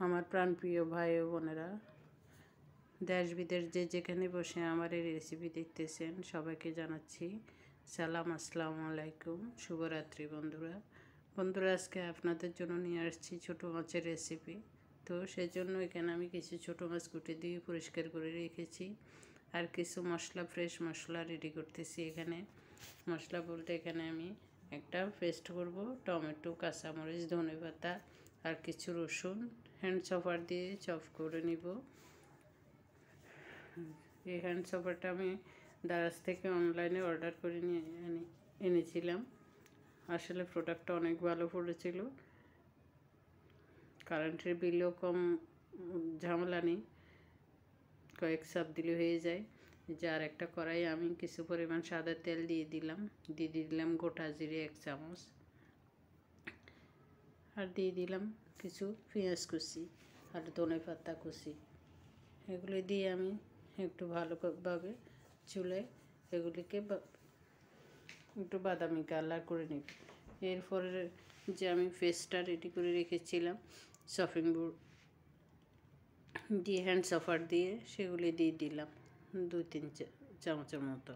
আমার প্রাণপ্রিয় ভাই ও বোনেরা, দেশ বিদেশ যে যেখানে বসে আমার এই রেসিপি দেখতেছেন সবাইকে জানাচ্ছি সালাম, আসসালামু আলাইকুম, শুভরাত্রি। বন্ধুরা আজকে আপনাদের জন্য নিয়ে আসছি ছোটো মাছের রেসিপি। তো সেজন্য এখানে আমি কিছু ছোটো মাছ কুটে দিয়ে পরিষ্কার করে রেখেছি, আর কিছু মশলা, ফ্রেশ মশলা রেডি করতেছি। এখানে মশলা বলতে এখানে আমি একটা পেস্ট করব, টমেটো, কাঁচামরিচ, ধনেপাতা আর কিছু রসুন হ্যান্ড চপার দিয়ে চপ করে নিব। এই হ্যান্ড চপারটা আমি দারাজ থেকে অনলাইনে অর্ডার করে এনেছিলাম। আসলে প্রোডাক্টটা অনেক ভালো পড়েছিল, কারেন্টের বিলও কম, ঝামেলা নেই, কয়েক চাপ দিলে হয়ে যায়। যে আর একটা কড়াই আমি কিছু পরিমাণ সাদা তেল দিয়ে দিলাম গোটা জিরে 1 চামচ, আর দিয়ে দিলাম কিছু পেঁয়াজ কুচি আর ধনেপাতা কুচি। এগুলি দিয়ে আমি একটু ভালোভাবে চুলায় এগুলিকে একটু বাদামি কালার করে নিব। এরপরে যে আমি পেস্টটা রেডি করে রেখেছিলাম চপিং বোর্ড দিয়ে হ্যান্ড চপার দিয়ে সেগুলি দিয়ে দিলাম 2-3 চামচের মতো।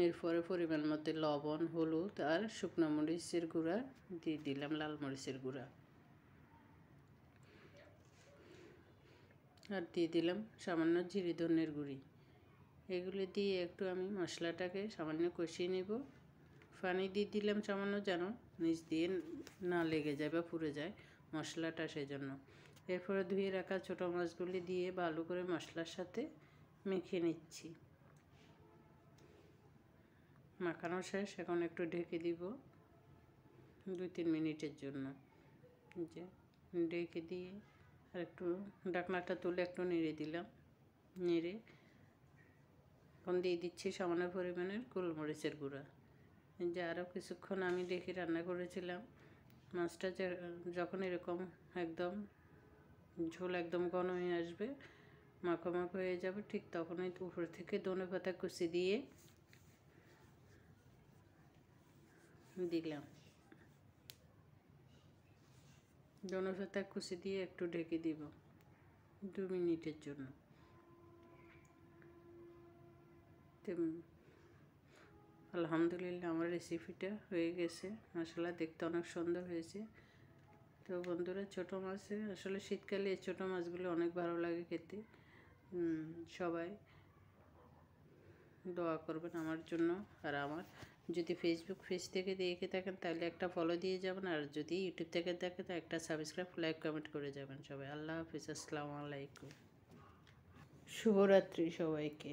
এরপরে পরিমাণ মতো লবণ, হলুদ আর শুকনো মরিচের গুঁড়া দিয়ে দিলাম, লাল মরিচের গুঁড়া, আর দিয়ে দিলাম সামান্য জিরে ধনের গুঁড়ি। এগুলি দিয়ে একটু আমি মশলাটাকে সামান্য কষিয়ে নেব। পানি দিয়ে দিলাম সামান্য, যেন নিচ দিয়ে না লেগে যায় বা পুড়ে যায় মশলাটা, সেজন্য। এরপরে ধুয়ে রাখা ছোটো মাছগুলি দিয়ে ভালো করে মশলার সাথে মেখে নিচ্ছি। মাখানো শেষ, এখন একটু ঢেকে দিব 2-3 মিনিটের জন্য। যে ঢেকে দিয়ে আর একটু ঢাকনাটা তুলে একটু নেড়ে দিলাম। নেড়ে এখন দিয়ে দিচ্ছি সামান্য পরিমাণের গোলমরিচের গুঁড়া। যে আরও কিছুক্ষণ আমি দেখে রান্না করেছিলাম। মাছটা যখন এরকম একদম ঝোল একদম ঘন হয়ে আসবে, মাখো হয়ে যাবে, ঠিক তখনই উপর থেকে ধনেপাতা কুচি দিয়ে দিলাম। ধনেপাতা কুচি দিয়ে একটু ঢেকে দিব 2 মিনিটের জন্য। আলহামদুলিল্লাহ আমার রেসিপিটা হয়ে গেছে। মাশাআল্লাহ দেখতে অনেক সুন্দর হয়েছে। তো বন্ধুরা, ছোটো মাছে আসলে শীতকালে এই ছোটো মাছগুলো অনেক ভালো লাগে খেতে। সবাই দোয়া করবেন আমার জন্য। আর আমার যদি ফেসবুক পেজ থেকে দেখে থাকেন তাহলে একটা ফলো দিয়ে যাবেন, আর যদি ইউটিউব থেকে দেখেন তো একটা সাবস্ক্রাইব, লাইক, কমেন্ট করে যাবেন সবাই। আল্লাহ হাফিজ, আসসালামু আলাইকুম, শুভরাত্রি সবাইকে।